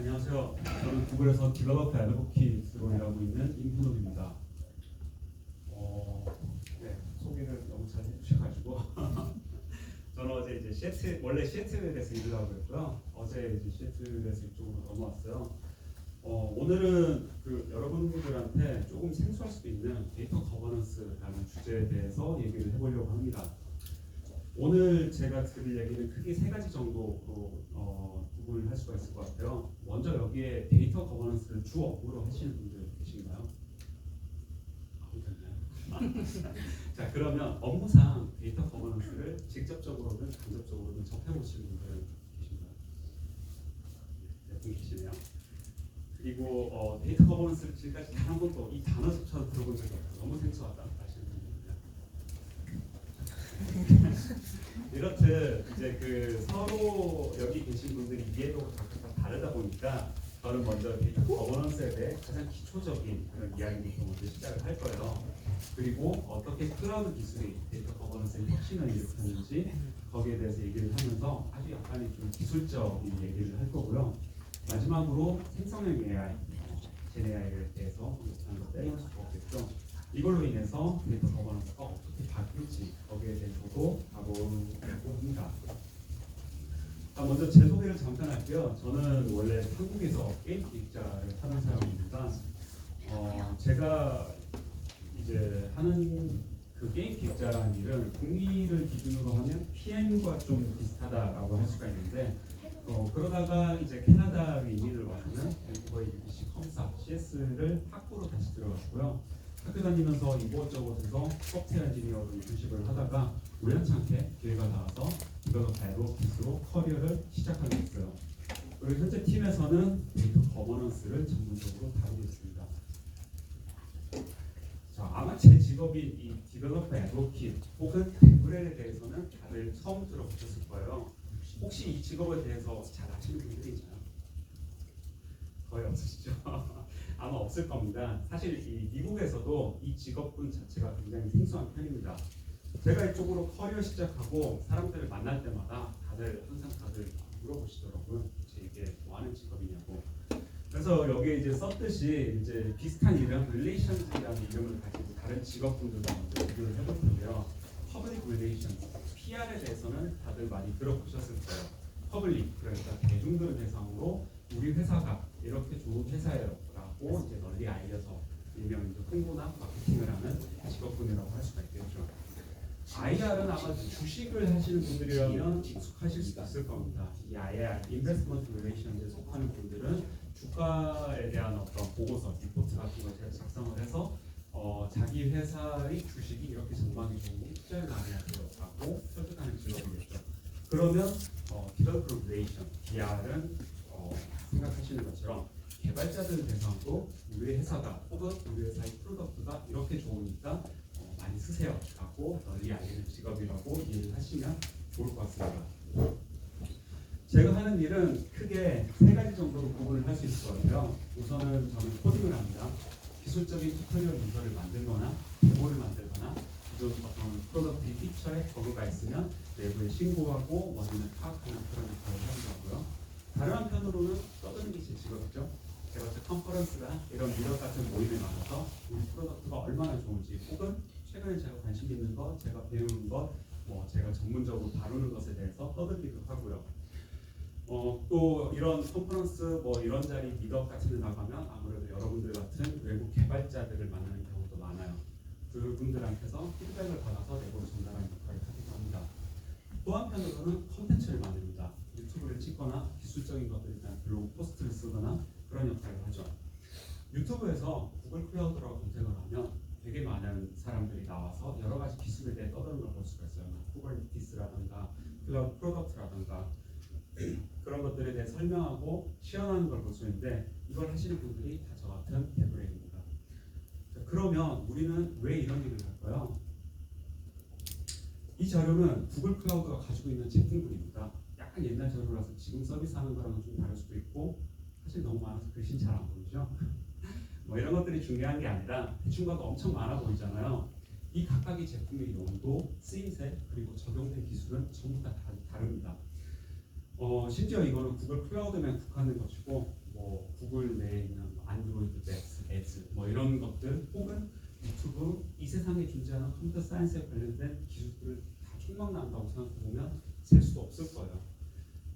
안녕하세요. 저는 구글에서 디벨로퍼 애드보킷으로 일하고 있는 임훈욱입니다. 소개를 너무 잘 해주셔가지고 저는 어제 이제 원래 시애틀에서 일을 하고 있고요. 어제 이제 시애틀에서 이쪽으로 넘어왔어요. 오늘은 여러분들한테 조금 생소할 수도 있는 데이터 거버넌스라는 주제에 대해서 얘기를 해보려고 합니다. 오늘 제가 드릴 얘기는 크게 세 가지 정도로 구분을 할 수가 있을 것 같아요. 먼저 여기에 데이터 거버넌스를 주 업무로 하시는 분들 계신가요? 자, 그러면 업무상 데이터 거버넌스를 직접적으로든 간접적으로든 접해보시는 분들은 계신가요? 네, 분 계시네요. 그리고 데이터 거버넌스를 지금까지 단 한 번도 이 단어조차 들어본 적이 없어요. 너무 생소하다 하시는 분들은요. 이렇듯 이제 서로 여기 계신 분들이 이해도가 각각 다르다 보니까 저는 먼저 데이터 거버넌스에 대해 가장 기초적인 그런 이야기부터 먼저 시작을 할 거예요. 그리고 어떻게 클라우드 기술이 데이터 거버넌스의 혁신을 일으켰는지 거기에 대해서 얘기를 하면서 아주 약간의 좀 기술적인 얘기를 할 거고요. 마지막으로 생성형 AI, 젠 AI에 대해서 빼놓을 수가 없겠죠. 이걸로 인해서 데이터 거버넌스가 어떻게 바뀔지 거기에 대해서도 다뤄보려고 합니다. 먼저 제 소개를 잠깐 할게요. 저는 원래 한국에서 게임 기획자를 하는 사람입니다. 제가 이제 하는 그 게임 기획자라는 일은 북미를 기준으로 하면 PM과 좀 비슷하다라고 할 수가 있는데 그러다가 이제 캐나다에 이민을 와서는 밴쿠버 UBC 컴사 CS를 학부로 다시 들어갔고요. 학교 다니면서 이곳저곳에서 소프트웨어 엔지니어로 인턴십을 하다가 우연찮게 기회가 나와서 디벨로퍼 애드보킷으로 커리어를 시작하게 됐어요. 그리고 현재 팀에서는 데이터 거버넌스를 전문적으로 다루고 있습니다. 자, 아마 제 직업인 이 디벨로퍼 애드보킷 혹은 데브렐에 대해서는 다들 처음 들어보셨을 거예요. 혹시 이 직업에 대해서 잘 아시는 분들이 있나요? 거의 없으시죠? 아마 없을 겁니다. 사실 이 미국에서도 이 직업군 자체가 굉장히 생소한 편입니다. 제가 이쪽으로 커리어 시작하고 사람들을 만날 때마다 항상 물어보시더라고요. 이게 뭐 하는 직업이냐고. 그래서 여기에 이제 썼듯이 이제 비슷한 이름, 릴레이션즈라는 이름을 가지고 다른 직업군들과 먼저 비교를 해볼 텐데요. 퍼블릭 릴레이션즈, PR에 대해서는 다들 많이 들어보셨을 거예요. 퍼블릭, 그러니까 대중들을 대상으로 우리 회사가 이렇게 좋은 회사예요 라고 이제 널리 알려서 일명 이제 홍보나 마케팅을 하는 직업군이라고 할 수가 있겠죠. IR은 아마 주식을 하시는 분들이라면 익숙하실 수 있을 겁니다. 이 IR, Investment Relations에 속하는 분들은 주가에 대한 어떤 보고서, 리포트 같은 걸 제가 작성을 해서 자기 회사의 주식이 이렇게 전망이 좋은지 투자를 많이 하세요라고 설득하는 직업이겠죠. 그러면 Developer Relation, DR은 생각하시는 것처럼 개발자들 대상으로 우리 회사가 혹은 우리 회사의 프로덕트가 이렇게 좋으니까 많이 쓰세요 라고 널리 알리는 직업이라고 이해를 하시면 좋을 것 같습니다. 제가 하는 일은 크게 세 가지 정도로 구분을 할 수 있을 것 같아요. 우선은 저는 코딩을 합니다. 기술적인 튜토리얼 문서를 만들거나 데모를 만들거나 기존 어떤 프로덕트 피처에 버그가 있으면 내부에 신고하고 원인을 파악하는 그런 역할을 하는 거고요. 다른 한편으로는 떠드는 게 제 직업이죠. 제가 컨퍼런스나 이런 미러 같은 모임에 나가서 우리 프로덕트가 얼마나 좋은지 혹은 최근에 제가 관심 있는 것, 제가 배우는 것, 제가 전문적으로 다루는 것에 대해서 떠들기도 하고요. 또 이런 컨퍼런스 이런 자리 미러 같은 데 나가면 아무래도 여러분들 같은 외국 개발자들을 만나는 경우도 많아요. 그분들한테서 피드백을 받아서 내부로 전달하는 역할을 하기도 합니다. 또 한편으로는 컨텐츠를 만듭니다. 유튜브를 찍거나 기술적인 것들에 대한 블로그 포스트를 쓰거나 그런 역할을 하죠. 유튜브에서 구글 클라우드라고 검색을 하면 되게 많은 사람들이 나와서 여러 가지 기술에 대해 떠드는 걸 볼 수가 있어요. 쿠버네티스라든가 클라우드 프로덕트라든가 그런 것들에 대해 설명하고 시연하는 걸 볼 수 있는데 이걸 하시는 분들이 다 저 같은 데브렐입니다. 그러면 우리는 왜 이런 일을 할까요? 이 자료는 구글 클라우드가 가지고 있는 제품들입니다. 약간 옛날 자료라서 지금 서비스하는 거랑은 좀 다를 수도 있고 사실 너무 많아서 글씨는 잘 안 보이죠? 이런 것들이 중요한 게 아니라 대충 봐도 엄청 많아 보이잖아요. 이 각각의 제품의 용도, 쓰임새, 그리고 적용된 기술은 전부 다 다릅니다. 심지어 이거는 구글 클라우드만 국한된 것이고 뭐 구글 내에 있는 뭐 안드로이드 앱스 뭐 이런 것들 혹은 유튜브 이 세상에 존재하는 컴퓨터 사이언스에 관련된 기술들을 다 총망라한다고 생각해 보면 셀 수가 없을 거예요.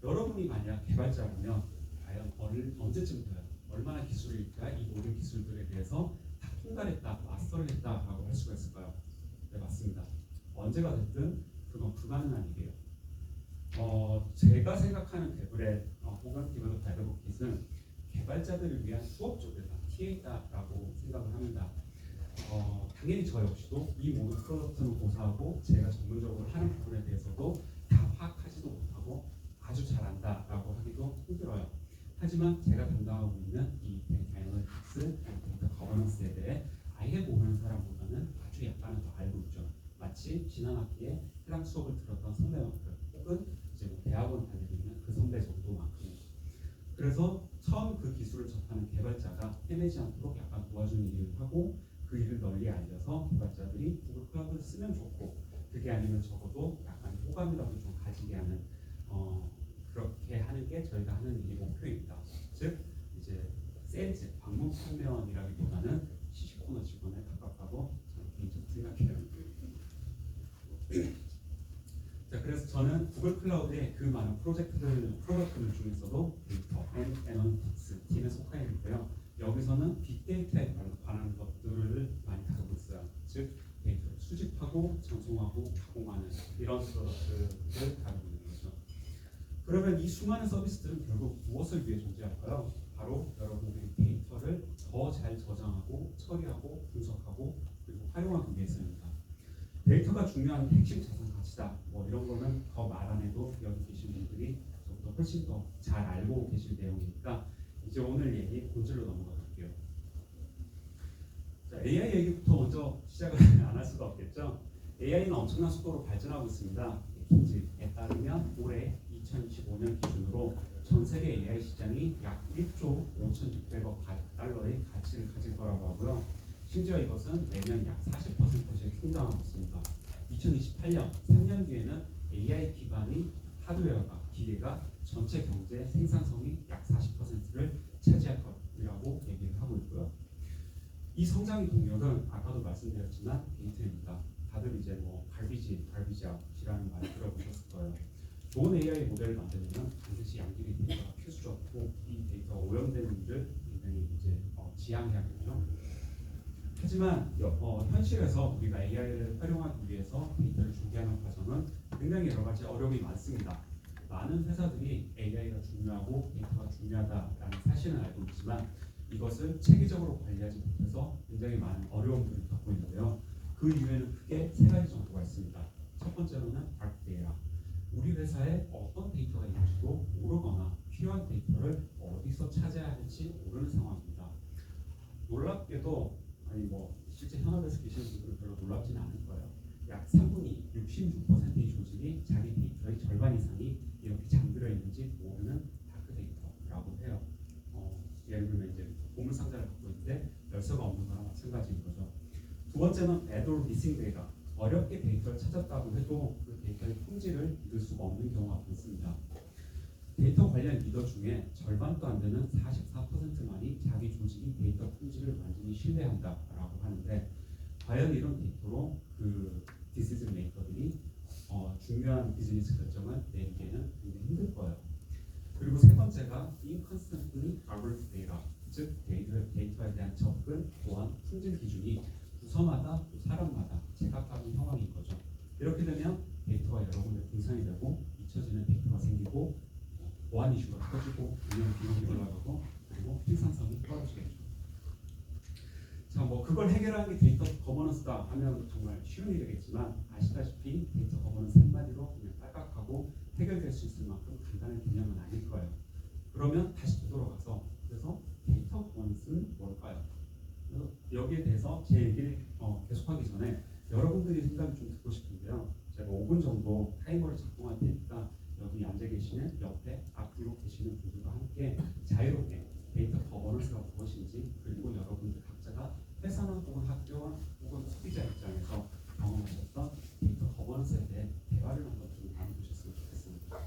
여러분이 만약 개발자라면 과연 언제쯤 돼요? 얼마나 기술을 익혀야 이 모든 기술들에 대해서 다 통달했다, 마스터를 했다라고 할 수가 있을까요? 네, 맞습니다. 언제가 됐든 그건 불가능한 일이에요. 제가 생각하는 태블릿 혹은 디벨롭 애드보킷은 개발자들을 위한 수업 쪽이다, TA다라고 생각을 합니다. 당연히 저 역시도 이 모든 프로덕트는 고사하고 제가 전문적으로 하는 부분에 대해서도 다 파악하지도 못하고 아주 잘한다라고 하기도 힘들어요. 하지만 제가 담당하고 있는 이 데이터 애널리틱스, 데이터 거버넌스에 대해 아예 모르는 사람보다는 아주 약간은 더 알고 있죠. 마치 지난 학기에 해당 수업을 들었던 선배만큼 혹은 이제 뭐 대학원 다니고 있는 그 선배 정도만큼. 그래서 처음 그 기술을 접하는 개발자가 헤매지 않도록 약간 도와주는 일을 하고 그 일을 널리 알려서 개발자들이 구글 클라우드를 쓰면 좋고 그게 아니면 적어도 약간 호감이라도 좀 가지게 하는 그렇게 하는 게 저희가 하는 일이 목표입니다. 즉 이제 세일즈 방문 판매원이라기보다는 시시코너 직원에 가깝다고 저는 개인적으로 생각해요. 자, 그래서 저는 구글 클라우드의 그 많은 프로젝트들 중에서도 데이터 애널리틱스 팀에 속해 있는데요. 여기서는 빅데이터에 관한 것들을 많이 다루고 있어요. 즉 데이터를 수집하고 전송하고 가공하는 이런 프로덕트를 다루고 있는 거죠. 그러면 이 수많은 서비스들은 결국 무엇을 위해 존재할까요? 바로 여러분들이 데이터를 더 잘 저장하고 처리하고 분석하고 그리고 활용하기 위해서입니다. 데이터가 중요한 핵심 자산 가치다. 뭐 이런 거는 더 말 안 해도 여기 계신 분들이 저보다 훨씬 더 잘 알고 계실 내용이니까 이제 오늘 얘기 본질로 넘어가 볼게요. 자, AI 얘기부터 먼저 시작을 안 할 수가 없겠죠. AI는 엄청난 속도로 발전하고 있습니다. 킨지에 따르면 올해 2025년 기준으로 전 세계 AI 시장이 약 1조 5,600억 달러의 가치를 가질 거라고 하고요. 심지어 이것은 매년 약 40%씩 성장하고 있습니다. 2028년 3년 뒤에는 AI 기반의 하드웨어가 기계가 전체 경제 생산성이 약 40%를 차지할 것이라고 얘기를 하고 있고요. 이 성장의 동력은 아까도 말씀드렸지만 데이터입니다. 다들 이제 뭐 갈비지압이라는 말 들어보셨을 거예요. 좋은 AI 모델을 만들려면 반드시 양질의 데이터가 필수적이고 이 데이터가 오염되는 일을 굉장히 이제 지양해야겠죠. 하지만 현실에서 우리가 AI를 활용하기 위해서 데이터를 준비하는 과정은 굉장히 여러 가지 어려움이 많습니다. 많은 회사들이 AI가 중요하고 데이터가 중요하다라는 사실은 알고 있지만 이것을 체계적으로 관리하지 못해서 굉장히 많은 어려움들을 겪고 있는데요. 그 이유에는 크게 세 가지 정도가 있습니다. 첫 번째로는 dark 우리 회사에 어떤 데이터가 있는지도 모르거나 필요한 데이터를 어디서 찾아야 할지 모르는 상황입니다. 놀랍게도 실제 현업에서 계시는 분들은 별로 놀랍지는 않을 거예요. 약 3분의 66%의 조직이 자기 데이터의 절반 이상이 이렇게 잠들어 있는지 모르는 다크 데이터라고 해요. 예를 들면 이제 보물 상자를 갖고 있는데 열쇠가 없는 거랑 마찬가지인 거죠. 두 번째는 add or missing data. 어렵게 데이터를 찾았다고 해도 그 데이터의 품질을 믿을 수가 없는 경우가 많습니다. 데이터 관련 리더 중에 절반도 안 되는 44%만이 자기 조직이 데이터 품질을 완전히 신뢰한다라고 하는데 과연 이런 데이터로 그 디시전 메이커들이 중요한 비즈니스 결정을 내리기에는 굉장히 힘들 거예요. 그리고 세 번째가 inconsistently garbled data, 즉 데이터에 대한 접근 또한 품질 기준이 부서마다 또 사람마다 제각각인 상황인 거죠. 이렇게 되면 데이터가 여러 군데 분산이 되고 잊혀지는 데이터가 생기고 보안 이슈가 터지고 운영 비용이 올라가고 그리고 생산성이 떨어지겠죠. 자, 그걸 해결하는 게 데이터 거버넌스다 하면 정말 쉬운 일이겠지만 아시다시피 데이터 거버넌스 한마디로 그냥 딸깍하고 해결될 수 있을 만큼 간단한 개념은 아닐 거예요. 그러면 다시 되돌아가서 그래서 데이터 거버넌스는 뭘까요? 여기에 대해서 제 얘기를 계속하기 전에 여러분들이 생각을 좀 듣고 싶은데요. 제가 5분 정도 타이머를 작동할 테니까 여기 앉아 계시는 옆에 앞으로 계시는 분들과 함께 자유롭게 데이터 거버넌스가 무엇인지 그리고 여러분들 각자가 회사나 혹은 학교와 혹은 소비자 입장에서 경험하셨던 데이터 거버넌스에 대해 대화를 한번 좀 나눠보셨으면 좋겠습니다.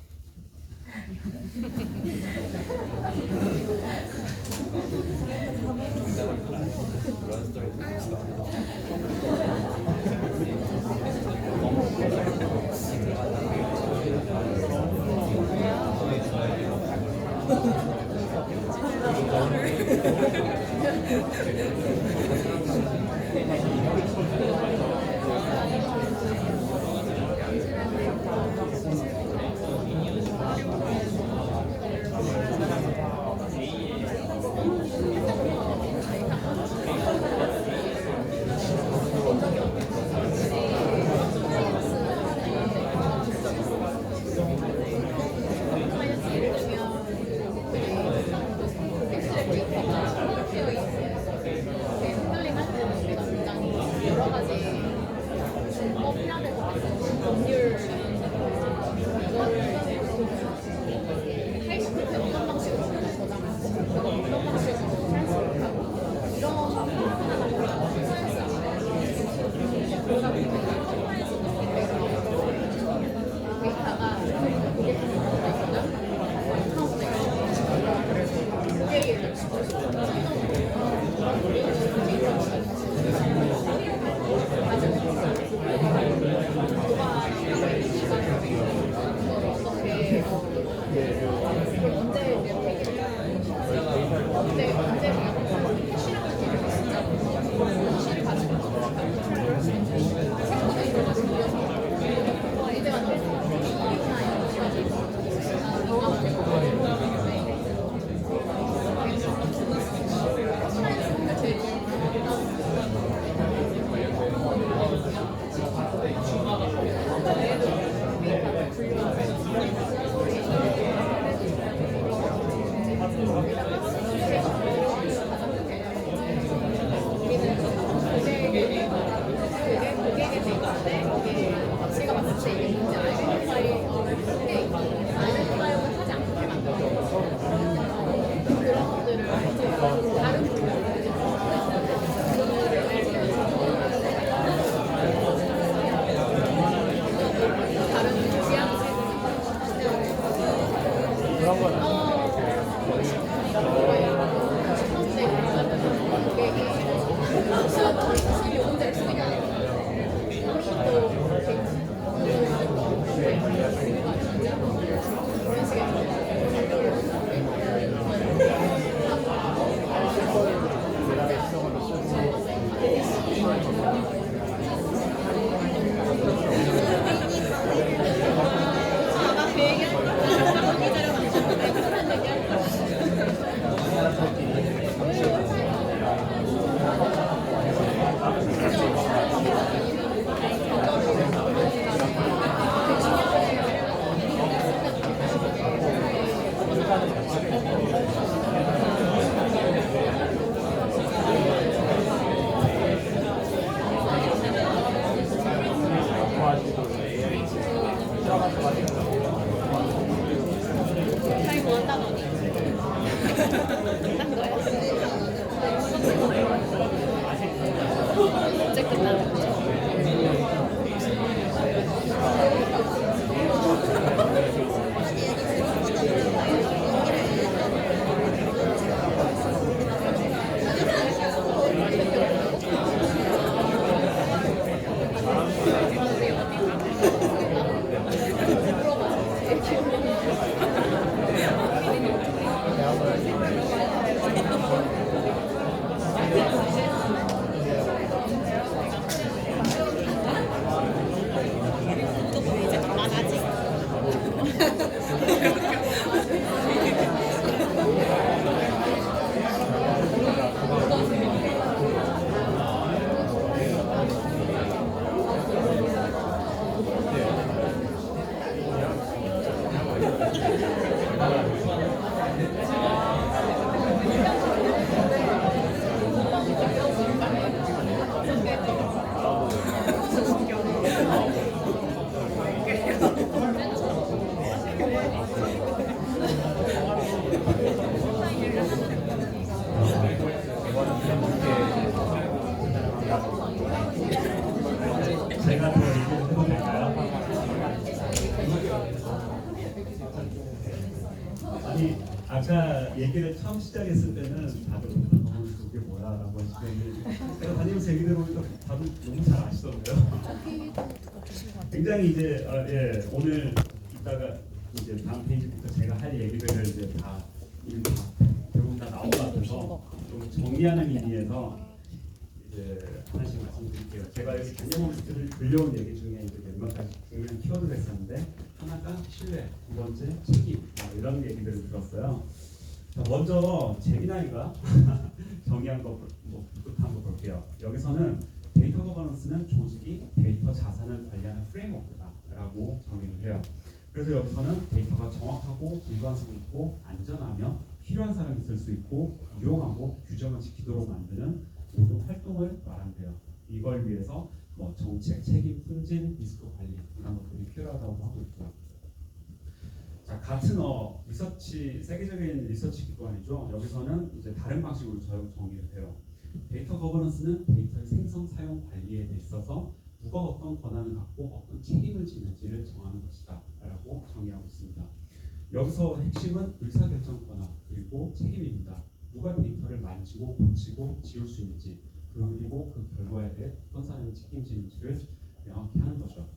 아니 아까 얘기를 처음 시작했을 때는 다들 그게 뭐야라고 하시더니 제가 다니면서 얘기를 보니까 다들 너무 잘 아시던데요. 굉장히 이제 오늘 이따가 이제 다음 페이지부터 제가 할 얘기들을 이제 다 결국 다 나온 것 같아서 좀 정리하는 의미에서 이제 하나씩 말씀드릴게요. 제가 여기 단념홈스를 들려온 얘기 중에 이제 몇몇 가지 중요한 키워드가 있었는데 하나가 신뢰, 두 번째 책임 이런 얘기들을 들었어요. 자, 먼저 재미나이가 정의한 거부터 한번 볼게요. 여기서는 데이터 거버넌스는 조직이 데이터 자산을 관리하는 프레임워크다라고 정의를 해요. 그래서 여기서는 데이터가 정확하고 일관성 있고 안전하며 필요한 사람이 쓸 수 있고 유용하고 규정을 지키도록 만드는 모든 활동을 말한대요. 이걸 위해서 뭐 정책, 책임, 승진, 리스크 관리 이런 것들이 필요하다고 하고 있고요. 자, 같은 리서치 세계적인 리서치 기관이죠. 여기서는 이제 다른 방식으로 정의를 해요. 데이터 거버넌스는 데이터의 생성, 사용, 관리에 있어서 누가 어떤 권한을 갖고 어떤 책임을 지는지를 정하는 것이다라고 정의하고 있습니다. 여기서 핵심은 의사결정 권한 그리고 책임입니다. 누가 데이터를 만지고 고치고 지울 수 있는지 그리고 그 결과에 대해 어떤 사람이 책임지는지를 명확히 하는 거죠.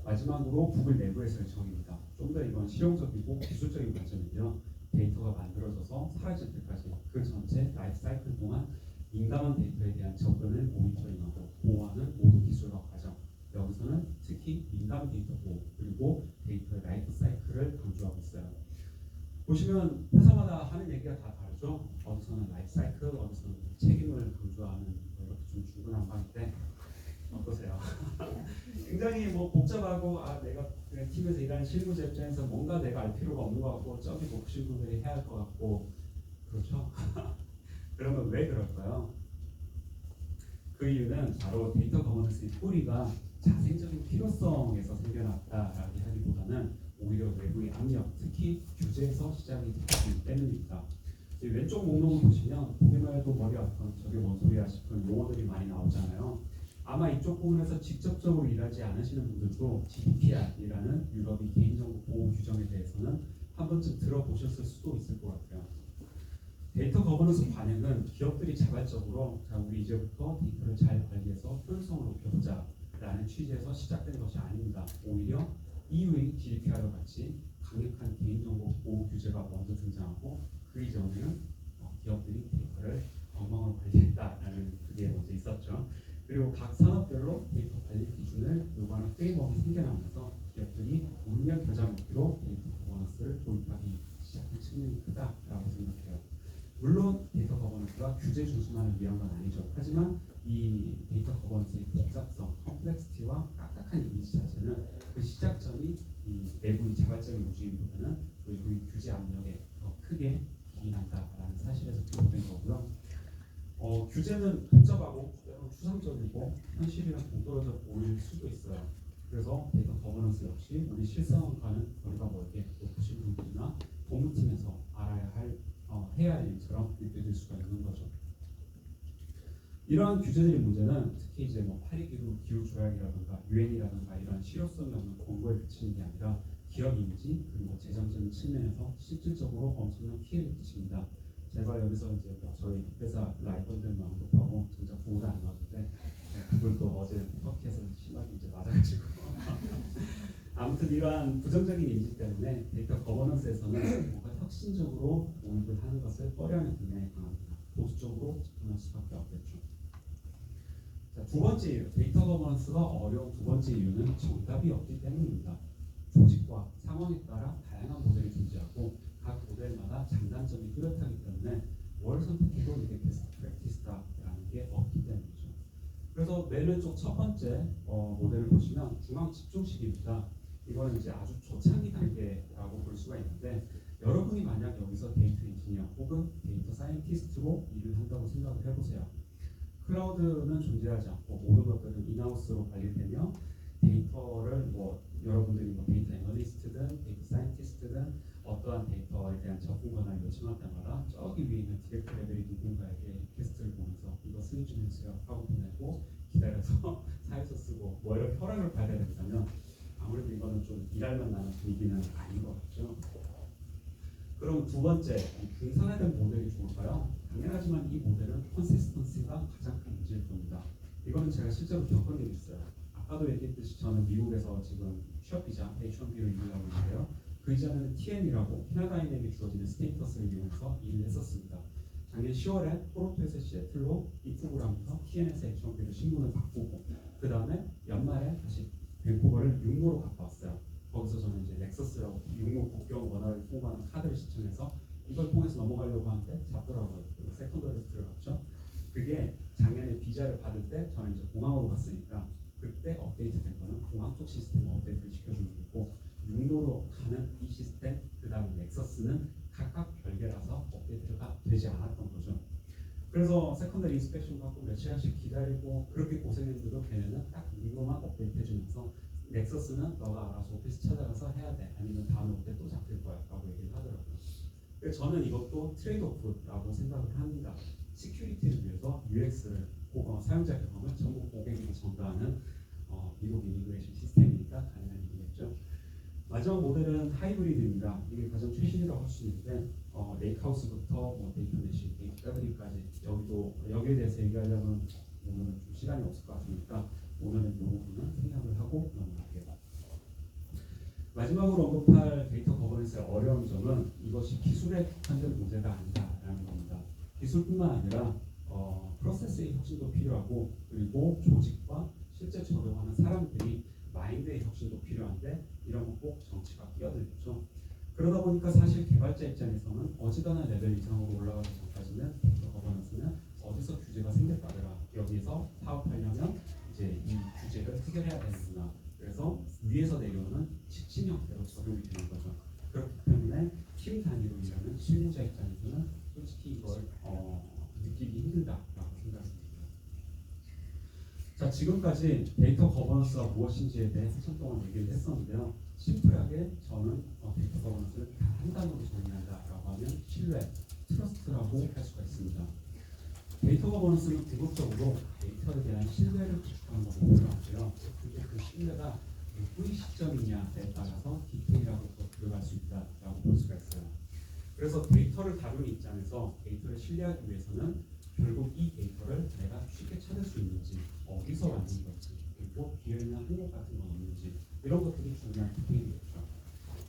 마지막으로 구글 내부에서의 정의입니다. 좀 더 이건 실용적이고 기술적인 관점인데요. 데이터가 만들어져서 사라질 때까지 그 전체 라이프 사이클 동안 민감한 데이터에 대한 접근을 모니터링하고 보호하는 모든 기술과 과정. 여기서는 특히 민감 데이터 보호 그리고 데이터의 라이프 사이클을 강조하고 있어요. 보시면 회사마다 하는 얘기가 다 다르죠. 어디서는 라이프 사이클, 어디서는 책임을 강조하는 이렇게 좀 중구난방인데 어떠세요? 굉장히 뭐 복잡하고 내가 그냥 팀에서 일하는 실무자 입장에서 뭔가 내가 알 필요가 없는 것 같고 저기 복실 분들이 해야 할 것 같고 그렇죠? 그러면 왜 그럴까요? 그 이유는 바로 데이터 거버넌스의 뿌리가 자생적인 필요성에서 생겨났다라고 하기보다는 오히려 외부의 압력, 특히 규제에서 시작이 되기 때문입니다. 왼쪽 목록을 보시면 보기만 해도 머리 아픈 저게 뭔 소리야 싶은 용어들이 많이 나오잖아요. 아마 이쪽 부분에서 직접적으로 일하지 않으시는 분들도 GDPR이라는 유럽의 개인정보 보호 규정에 대해서는 한 번쯤 들어보셨을 수도 있을 것 같아요. 데이터 거버넌스 반영은 기업들이 자발적으로 우리 이제부터 데이터를 잘 관리해서 효율성을 높여보자라는 취지에서 시작된 것이 아닙니다. 오히려 EU의 GDPR과 같이 강력한 개인정보 보호 규제가 먼저 등장하고 그 이전에는 기업들이 데이터를 엉망으로 관리했다라는 그게 먼저 있었죠. 그리고 각 산업별로 데이터 관리 기준을 요구하는 프레임워크가 생겨나면서 기업들이 물량 겨자 먹기로 데이터 거버넌스를 도입하기 시작한 측면이 크다라고 생각해요. 물론 데이터 거버넌스가 규제 준수만을 위한 건 아니죠. 하지만 이 데이터 거버넌스의 복잡성, 컴플렉시티와 딱딱한 이미지 자체는 그 시작점이 이 내부의 자발적인 움직임보다는 외부의 규제 압력에 더 크게 기인한다라는 사실에서 비롯된 거고요. 규제는 복잡하고 추상적이고 현실이랑 동떨어져 보일 수도 있어요. 그래서 데이터 거버넌스 역시 우리 실생활과는 거리가 멀게 높으신 분들이나 법무팀에서 알아야 할 해야 할 일처럼 느껴질 수가 있는 거죠. 이러한 규제들의 문제는 특히 이제 파리 기후 조약이라든가 유엔이라든가 이런 실효성이 없는 권고에 그치는 게 아니라 기업 이미지 그리고 재정적인 측면에서 실질적으로 엄청난 피해를 끼칩니다. 제가 여기서 이제 저희 회사 라이벌들만 언급하고 진짜 구호를 안 나왔는데 그걸도 어제 터키에서 심하게 이제 맞아가지고 아무튼 이러한 부정적인 이미지 때문에 데이터 거버넌스에서는 뭔가 혁신적으로 도입을 하는 것을 꺼려하는 경향이 강합니다. 보수적으로 접근할 수밖에 없겠죠. 자, 두 번째 이유, 데이터 거버넌스가 어려운 두 번째 이유는 정답이 없기 때문입니다. 조직과 상황에 따라 다양한 모델이 존재하고 각 모델마다 장단점이 뚜렷하기 때문에 뭘 선택해도 이게 베스트 프랙티스다라는 게 없기 때문이죠. 그래서 맨 왼쪽 첫 번째 모델을 보시면 중앙 집중식입니다. 이거는 이제 아주 초창기 단계라고 볼 수가 있는데 여러분이 만약 여기서 데이터 엔지니어 혹은 데이터 사이언티스트로 일을 한다고 생각을 해보세요. 클라우드는 존재하지 않고 모든 것들은 인하우스로 관리되며 데이터를 여러분들이 데이터 애널리스트든 데이터 사이언티스트든 어떠한 데이터에 대한 접근 권한을 요청할 때마다 저기 위에 있는 디렉터 레벨이 누군가에게 리퀘스트를 보내서 이거 승인 좀 해주세요 하고 보내고 기다려서 사회서 쓰고 이렇게 허락을 받아야 된다면 아무래도 이거는 좀 일할 만 나는 분위기는 아닌 것 같죠. 그럼 두 번째, 분산화된 모델이 좋을까요? 당연하지만 이 모델은 컨시스턴시가 가장 큰 문제일 겁니다. 이거는 제가 실제로 겪은 일이 있어요. 아까도 얘기했듯이 저는 미국에서 지금 취업 비자 H1B로 일을 하고 있는데요. 그 이전에는 TN이라고 캐나다인에게 주어지는 스테이터스를 이용해서 일을 했었습니다. 작년 10월에 토론토에서 시애틀로 입국을 하면서 TN에서 H1B로 신분을 바꾸고 그 다음에 연말에 다시 밴쿠버를 육로로 갔다 왔어요. 거기서 저는 이제 렉서스라고 육로 국경 원화를 통과하는 카드를 신청해서 이걸 통해서 넘어가려고 하는데 잡더라고요. 그리고 세컨더리로 들어갔죠. 그게 작년에 비자를 받을 때 저는 이제 공항으로 갔으니까 그때 업데이트된 거는 공항 쪽 시스템 업데이트를 시켜주는 거고 육로로 가는 이 시스템 그 다음에 넥서스는 각각 별개라서 업데이트가 되지 않았던 거죠. 그래서 세컨더리 인스펙션 받고 며칠씩 기다리고 그렇게 고생했는데도 걔네는 딱 육로만 업데이트 해주면서 넥서스는 너가 알아서 오피스 찾아가서 해야 돼 아니면 다음에 올 때 또 잡힐 거야 라고 얘기를 하더라고요. 그래서 저는 이것도 트레이드오프라고 생각을 합니다. 시큐리티를 위해서 UX를 사용자 경험을 전부 고객에게 전가하는 미국 이미그레이션 시스템이니까 가능한 일이겠죠. 마지막 모델은 하이브리드입니다. 이게 가장 최신이라고 할 수 있는데 레이크하우스부터 데이터 메시, 데이터 패브릭까지 여기에 대해서 얘기하려면 오늘은 좀 시간이 없을 것 같으니까 오늘은 이 부분은 생략을 하고 넘어갈게요. 마지막으로 언급할 데이터 거버넌스의 어려운 점은 이것이 기술에 국한된 문제가 아니다라는 겁니다. 기술뿐만 아니라 프로세스의 혁신도 필요하고 그리고 조직과 실제 적용하는 사람들이 마인드의 혁신도 필요한데 이런 건 꼭 정치가 끼어들겠죠. 그러다 보니까 사실 개발자 입장에서는 어지간한 레벨 이상으로 올라가기 전까지는 데이터 거버넌스는 어디서 규제가 생겼다더라. 여기서 사업하려면 이제 이 규제를 해결해야 되는구나. 그래서 위에서 내려오는 지침 형태로 적용이 되는 거죠. 그렇기 때문에 팀 단위로 일하는 실무자 입장에서는 솔직히 이걸 느끼기 힘들다라고 생각합니다. 자, 지금까지 데이터 거버넌스가 무엇인지에 대해 한참 동안 얘기를 했었는데요. 심플하게 저는 데이터 거버넌스를 단 한 단어로 정의한다라고 하면 신뢰, 트러스트라고 할 수가 있습니다. 데이터 거버넌스는 궁극적으로 데이터에 대한 신뢰를 구축하는 것을 목표하고요. 그게 그 신뢰가 누구의 시점이냐에 따라서 디테일하고 더 들어갈 수 있다라고 볼 수가 있어요. 그래서 데이터를 다루는 입장에서 데이터를 신뢰하기 위해서는 결국 이 데이터를 내가 쉽게 찾을 수 있는지, 어디서 왔는 건지, 그리고 비어있는 항목 같은 건 없는지 이런 것들이 중요한 디테일이겠죠.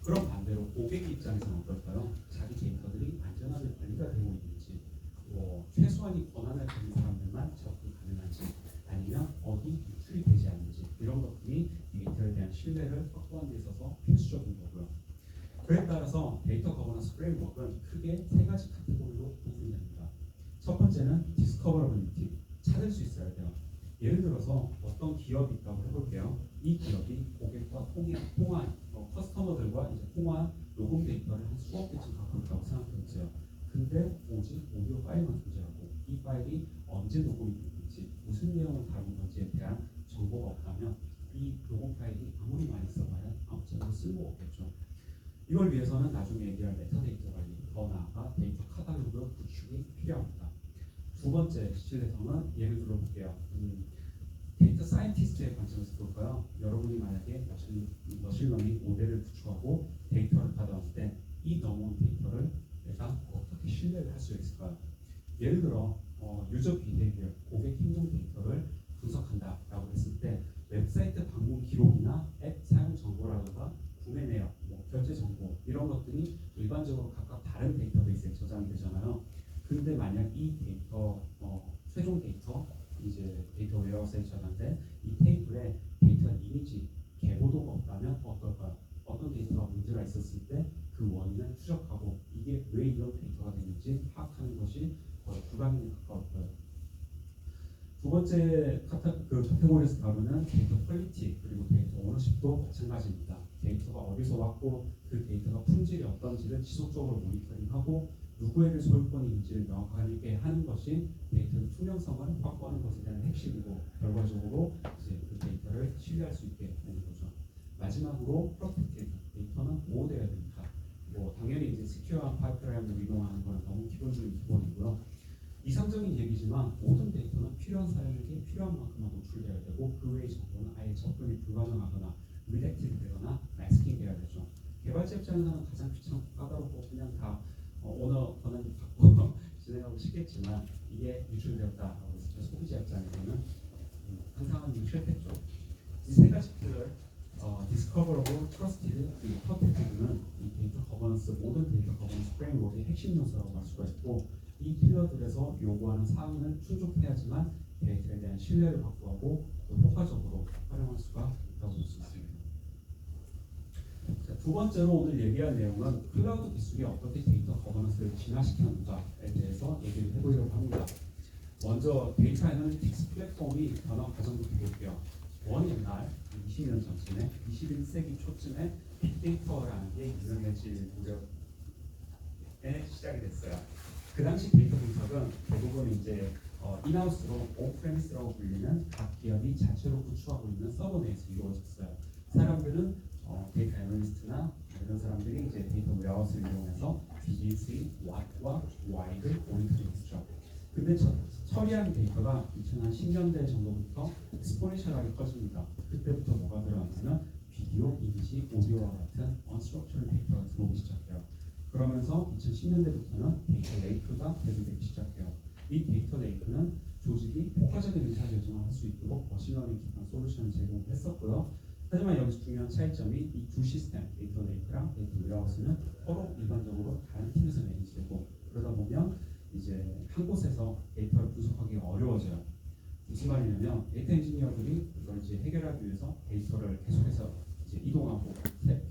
그럼 반대로 고객 입장에서는 어떨까요? 자기 데이터들이 안전하게 관리가 되고 있는지, 최소한의 권한을 가진 사람들만 접근 가능한지, 아니면 어디 유출이 되지 않는지 이런 것들이 데이터에 대한 신뢰를 확보하는 데 있어서 필수적인 거고요. 그에 따라서 데이터 거버넌스 프레임워크는 크게 세 가지 카테고리로 구분됩니다. 첫 번째는 디스커버러빌리티, 찾을 수 있어야 돼요. 예를 들어서 어떤 기업이 있다고 해볼게요. 이 기업이 고객과 통화한 커스터머들과 이제 통화한 녹음 데이터를 한 수억 개쯤 갖고 있다고 생각해보세요. 근데 오직 오디오 파일만 존재하고 이 파일이 언제 녹음이 됐는지 무슨 내용을 다룬 건지에 대한 정보가 없다면 이 녹음 파일이 아무리 많이 써봐야 아무짝에도 쓸모가 없겠죠. 이걸 위해서는 나중에 얘기할 메타데이터 관리, 더 나아가 데이터 카탈로그 구축이 필요합니다. 두 번째 실내성은 예를 들어볼게요. 데이터 사이언티스트의 관점에서 볼까요? 여러분이 만약에 머신러닝 모델을 구축하고 데이터를 받아왔을 때 이 넘어온 데이터를 내가 어떻게 신뢰를 할 수 있을까요? 예를 들어 유저 비헤이비어, 고객 행동 데이터를 분석한다라고 했을 때 웹사이트 방문 기록이나 앱 사용 정보라든가 구매 내역, 결제 정보 이런 것들이 일반적으로 각각 다른 데이터베이스에 저장이 되잖아요. 근데 만약 이 데이터 최종 데이터 이제 데이터 웨어하우스에 저장된 이 테이블에 데이터 이미지 개보도가 없다면 어떨까요? 어떤 데이터가 문제가 있었을 때 그 원인을 추적하고 이게 왜 이런 데이터가 되는지 파악하는 것이 거의 불가능에 가까울 거예요. 두 번째 카테고리에서 다루는 데이터 퀄리티 그리고 데이터 오너십도 마찬가지입니다. 데이터가 어디서 왔고 그 데이터가 품질이 어떤지를 지속적으로 모니터링하고 누구에게 소유권이 있는지를 명확하게 하는 것이 데이터의 투명성을 확보하는 것에 대한 핵심이고 결과적으로 이제 그 데이터를 신뢰할 수 있게 되는 거죠. 마지막으로 프로텍티브 데이터는 보호되어야 됩니다. 당연히 이제 시큐어한 파이프라인으로 이동하는 건 너무 기본적인 기본이고요. 이상적인 얘기지만 모든 데이터는 필요한 사람에게 필요한 만큼만 노출되어야 되고 그 외의 정보는 아예 접근이 불가능하거나 리렉티브 되거나 마스킹 돼야 되죠. 개발자 입장에서는 가장 귀찮고 까다롭고 그냥 다 언어는 갖고 진행하고 싶겠지만 이게 유출되었다라고 했을 때 소비자 입장에서는 항상은 유출됐죠. 이 세 가지들을 디스커버러블, 트러스티드, 그리고 퍼펙티브는 이 데이터 거버넌스 모든 데이터 거버넌스 프레임워크의 핵심 요소라고 할 수가 있고 이 필러들에서 요구하는 사항을 충족해야지만 데이터에 대한 신뢰를 확보하고 또 효과적으로 활용할 수가 있다고 볼 수 있습니다. 자, 두 번째로 오늘 얘기할 내용은 클라우드 기술이 어떻게 데이터 거버넌스를 진화시켰는가에 대해서 얘기를 해보려고 합니다. 먼저 데이터 애널리틱스 플랫폼이 변화 과정부터 볼게요. 옛날 20년 전쯤에 21세기 초쯤에 빅데이터라는 게 유명해질 무렵에 시작이 됐어요. 그 당시 데이터 분석은 대부분 이제 인하우스로 온프레미스라고 불리는 각 기업이 자체로 구축하고 있는 서버 내에서 이루어졌어요. 사람들은 데이터 애널리스트나 이런 사람들이 이제 데이터 웨어하우스를 이용해서 비즈니스의 what과 why를 모니터링했죠. 근데 처리한 데이터가 2010년대 정도부터 익스포넨셜하게 커집니다. 그때부터 뭐가 들어가냐면 비디오, 이미지, 오디오와 같은 unstructured 데이터가 들어오기 시작해요. 그러면서 2010년대부터는 데이터 레이크가 대두되기 시작해요. 이 데이터 레이크는 조직이 효과적인 의사결정을 할 수 있도록 머신러닝 기반 솔루션을 제공했었고요. 하지만 여기서 중요한 차이점이 이 두 시스템, 데이터 레이크랑 데이터 웨어하우스는 서로 일반적으로 다른 팀에서 매니지되고 그러다 보면 이제 한 곳에서 데이터를 분석하기가 어려워져요. 무슨 말이냐면 데이터 엔지니어들이 이걸 이제 해결하기 위해서 데이터를 계속해서 이제 이동하고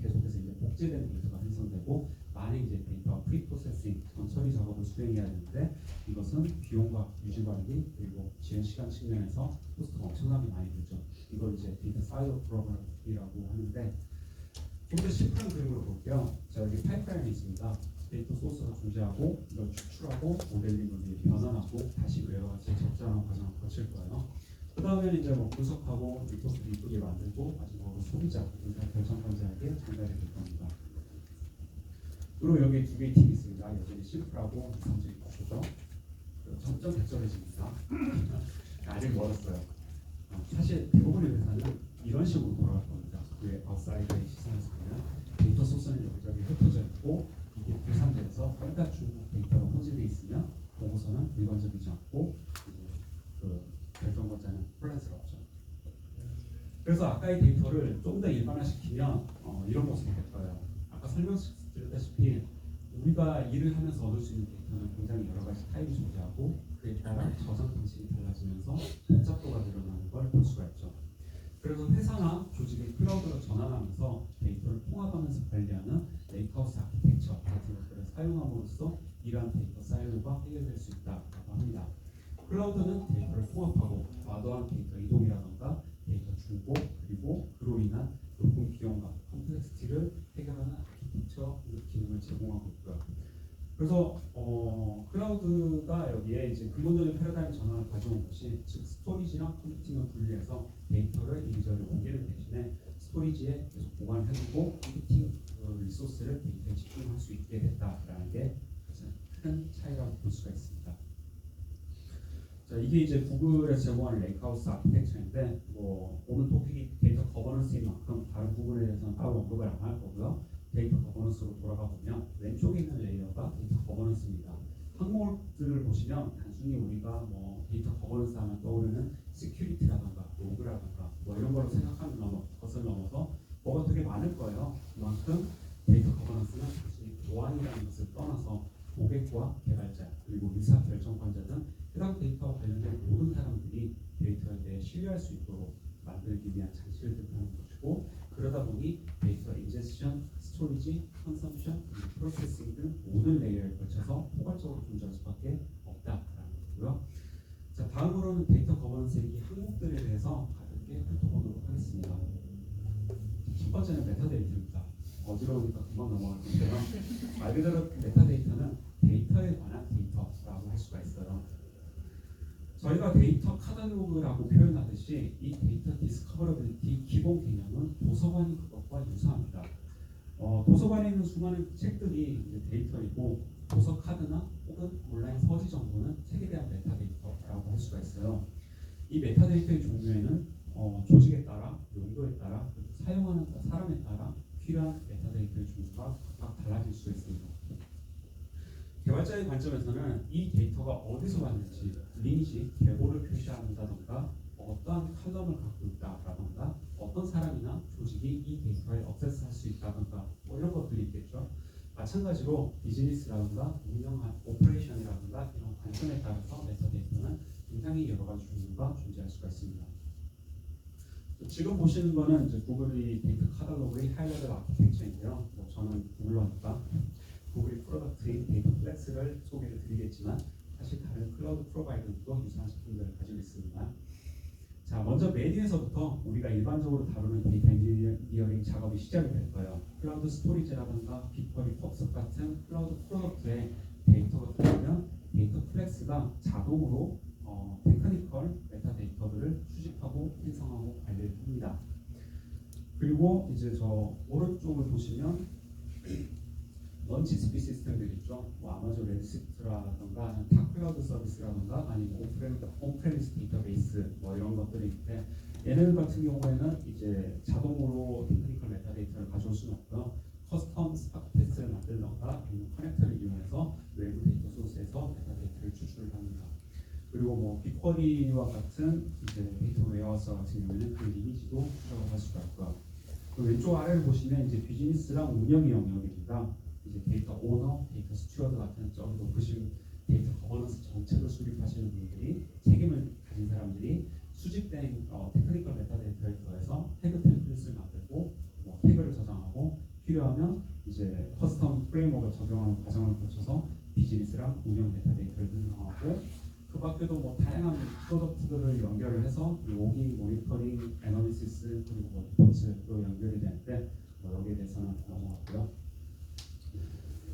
계속해서 이제 복제된 데이터가 생성되고 많은 이제 데이터 프리프로세싱 전처리 작업을 수행해야 되는데 이것은 비용과 유지 관리 그리고 지연 시간 측면에서 코스트가 엄청나게 많이 들죠. 이걸 이제 데이터 사이로 프로그램이라고 하는데 좀 더 심플한 그림으로 볼게요. 자, 여기 파이프라인이 있습니다. 데이터 소스가 존재하고 이걸 추출하고 모델링을 변환하고 다시 웨어하우스에 적절한 과정을 거칠 거예요. 그 다음에 이제 뭐 분석하고 리포트를 이쁘게 만들고 마지막으로 소비자, 그러니까 결정권자에게 전달이 될 겁니다. 그리고 여기 두 개의 팁이 있습니다. 여전히 심플하고 이상적인 것이죠. 점점 적절해집니다. 아직 멀었어요. 사실 대부분의 회사는 이런 식으로 돌아갈 겁니다. 그 아웃사이더의 시선에서 보면 데이터 소스는 여기저기 흩어져 있고 이게 계산돼서 온갖 중국 데이터가 혼재되어 있으면 보고서는 일관적이지 않고 그 결정권자는 혼란스럽죠. 그래서 아까의 데이터를 좀 더 일반화시키면 이런 모습이 될 거예요. 아까 설명드렸다시피 우리가 일을 하면서 얻을 수 있는 데이터는 굉장히 여러 가지 타입이 존재하고 그에 따라 저장 방식이 달라지면서 복잡도가 늘어나는 걸 볼 수가 있죠. 그래서 회사나 조직의 클라우드로 전환하면서 데이터를 통합하면서 관리하는 레이크하우스 아키텍처 같은 것들을 사용함으로써 이러한 데이터 사이로가 해결될 수 있다고 합니다. 클라우드는 데이터를 통합하고 과도한 데이터 이동이라던가 데이터 중복 그리고 그로 인한 높은 비용과 컴플렉시티를 해결하는 아키텍처 기능을 제공하고 있고요. 그래서 클라우드가 여기에 이제 근본적인 패러다임 전환을 가져온 것이 즉 스토리지랑 컴퓨팅을 분리해서 데이터를 이리저리 옮기는 대신에 스토리지에 계속 보관해두고 컴퓨팅 리소스를 데이터에 집중할 수 있게 됐다라는 게 가장 큰 차이라고 볼 수가 있습니다. 자, 이게 이제 구글에서 제공하는 레이크하우스 아키텍처인데 오늘 토픽이 데이터 거버넌스인 만큼 다른 부분에 대해서는 따로 언급을 안 할 거고요. 데이터 거버넌스로 돌아가 보면 왼쪽에 있는 레이어가 데이터 거버넌스입니다. 항목들을 보시면 단순히 우리가 데이터 거버넌스 하면 떠오르는 시큐리티라던가 로그라던가 이런 걸로 생각하는 것을 넘어서 뭐가 되게 많을 거예요. 그만큼 데이터 거버넌스는 단순히 보안이라는 것을 떠나서 고객과 개발자 그리고 의사결정권자 등 해당 데이터와 관련된 모든 사람들이 데이터에 대해 신뢰할 수 있도록 만들기 위한 장치를 뜻하는 것이고 그러다 보니 데이터 인제스션, 스토리지, 컨섬션, 프로세싱 등 모든 레이어에 걸쳐서 포괄적으로 존재할 수밖에 없다라는 거고요. 자, 다음으로는 데이터 거버넌스의 이 항목들에 대해서 가볍게 훑어보도록 하겠습니다. 첫 번째는 메타데이터입니다. 어지러우니까 금방 넘어갈 건데요. 말 그대로 메타데이터는 데이터에 관한 데이터라고 할 수가 있어요. 저희가 데이터 카탈로그라고 표현하듯이 이 데이터 디스커버러빌리티 기본 개념은 도서관이 그것과 유사합니다. 도서관에 있는 수많은 책들이 이제 데이터이고 도서 카드나 혹은 온라인 서지 정보는 책에 대한 메타데이터라고 할 수가 있어요. 이 메타데이터의 종류에는 조직에 따라, 용도에 따라, 사용하는 사람에 따라 필요한 메타데이터의 종류가 각각 달라질 수 있습니다. 개발자의 관점에서는 이 데이터가 어디서 왔는지 리니지, 계보를 표시한다던가 어떠한 컬럼을 갖고 있다라던가 어떤 사람이나 조직이 이 데이터에 액세스할 수 있다던가 뭐 이런 것들이 있겠죠. 마찬가지로 비즈니스라든가 운영한 오퍼레이션이라든가 이런 관점에 따라서 메타 데이터는 굉장히 여러 가지 종류가 존재할 수가 있습니다. 지금 보시는 거는 이제 구글의 데이터 카탈로그의 하이레벨 아키텍처인데요. 뭐 저는 구글로 하니까 구글의 프로덕트인 데이터 플렉스를 소개를 드리겠지만 사실 다른 클라우드 프로바이더도 유사한 제품들을 가지고 있습니다. 자, 먼저 메뉴에서부터 우리가 일반적으로 다루는 데이터 엔지니어링 작업이 시작이 될 거예요. 클라우드 스토리지라든가 빅쿼리, 펍스 같은 클라우드 프로덕트에 데이터가 들어오면 데이터 플렉스가 자동으로 테크니컬 메타데이터들을 수집하고 생성하고 관리를 합니다. 그리고 이제 저 오른쪽을 보시면 넌지스피 시스템들 있죠. 뭐 아마존 레드시프트라든가 탑클라우드 서비스라든가 아니면 온프레미스 데이터베이스 뭐 이런 것들이 있는데 얘네들 같은 경우에는 이제 자동으로 테크니컬 메타데이터를 가져올 수는 없고요. 커스텀 스파크 테스트를 만들던가 아니면 커넥터를 이용해서 외부 데이터 소스에서 메타데이터를 추출을 합니다. 그리고 뭐 빅쿼리와 같은 이제 데이터 웨어하우스 같은 경우에는 그 이미지도 추적을 할 수가 있고요. 그 왼쪽 아래를 보시면 이제 비즈니스랑 운영의 영역입니다. 이제 데이터 오너, 데이터 스튜어드 같은 좀 높으신 데이터 거버넌스 정책을 수립하시는 분들이 책임을 가진 사람들이 수집된 테크니컬 메타데이터에 더해서 태그 템플릿을 만들고 뭐 태그를 저장하고 필요하면 이제 커스텀 프레임워크를 적용하는 과정을 거쳐서 비즈니스랑 운영 메타데이터를 생성하고 그 밖에도 뭐 다양한 프로덕트들을 연결을 해서 로깅, 모니터링, 애널리시스 그리고 뭐 리포츠로 연결이 되는데 뭐 여기에 대해서는 넘어갔고요.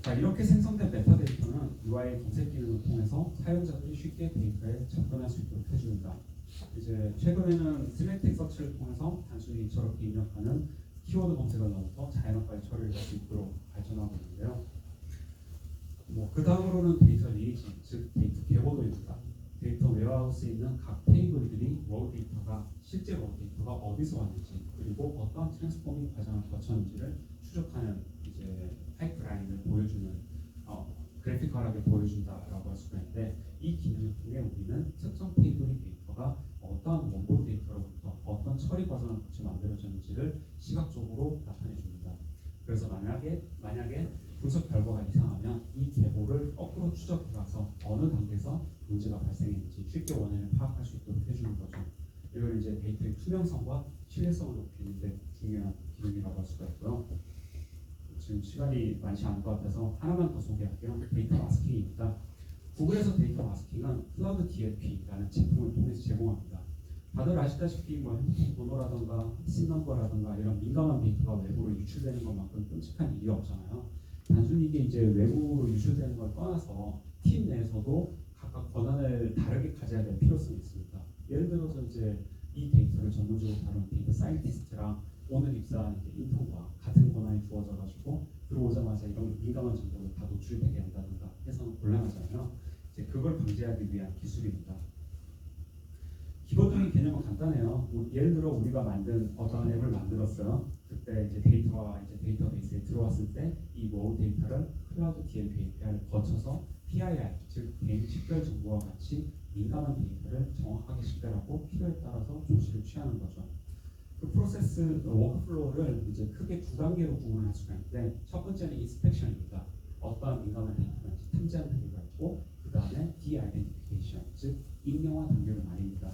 자, 이렇게 생성된 메타데이터는 UI 검색 기능을 통해서 사용자들이 쉽게 데이터에 접근할 수 있도록 해줍니다. 이제 최근에는 시메트릭 서치를 통해서 단순히 저렇게 입력하는 키워드 검색을 넘어서 자연어까지 처리를 할 수 있도록 발전하고 있는데요. 뭐 그 다음으로는 데이터 리니지, 즉 데이터 계보도입니다. 데이터 웨어하우스에 있는 각 테이블들이 워 데이터가 실제 워 데이터가 어디서 왔는지 그리고 어떤 트랜스포밍 과정을 거쳤는지를 추적하는 이제 파이프라인을 보여주는 그래피컬하게 보여준다라고 할 수가 있는데 이 기능을 통해 우리는 특정 테이블의 데이터가 어떠한 원본 데이터로부터 어떤 처리 과정을 거쳐 만들어졌는지를 시각적으로 나타내 줍니다. 그래서 만약에 분석 결과가 이상하면 이 계보를 거꾸로 추적해가서 어느 단계에서 문제가 발생했는지 쉽게 원인을 파악할 수 있도록 해주는 거죠. 이걸 이제 데이터의 투명성과 신뢰성을 높이는 데 중요한 기능이라고 할 수가 있고요. 지금 시간이 많지 않을 것 같아서 하나만 더 소개할게요. 데이터 마스킹입니다. 구글에서 데이터 마스킹은 클라우드 DLP라는 제품을 통해서 제공합니다. 다들 아시다시피 뭐 핸드폰 번호라든가 신 넘버라든가 이런 민감한 데이터가 외부로 유출되는 것만큼 끔찍한 일이 없잖아요. 단순히 이게 이제 외부로 유출되는 걸 떠나서 팀 내에서도 각각 권한을 다르게 가져야 될 필요성이 있습니다. 예를 들어서 이제 이 데이터를 전문적으로 다루는 데이터 사이언티스트랑 오늘 입사한 인턴과 같은 권한이 주어져 가지고 들어오자마자 이런 민감한 정보를 다 노출되게 한다든가 해서는 곤란하잖아요. 이제 그걸 방지하기 위한 기술입니다. 기본적인 개념은 간단해요. 예를 들어 우리가 만든 어떤 앱을 만들었어요. 그때 이제 데이터와 이제 데이터베이스에 들어왔을 때 이 워 데이터를 클라우드 DLP API를 거쳐서 PIR, 즉 개인 식별 정보와 같이 민감한 데이터를 정확하게 식별하고 필요에 따라서 조치를 취하는 거죠. 그 프로세스 워크플로우를 이제 크게 두 단계로 구분할 수가 있는데 첫 번째는 인스펙션입니다. 어떠한 민감한 데이터인지 탐지하는 단계가 있고 그 다음에 de-identification, 즉 익명화 단계로 나뉩니다.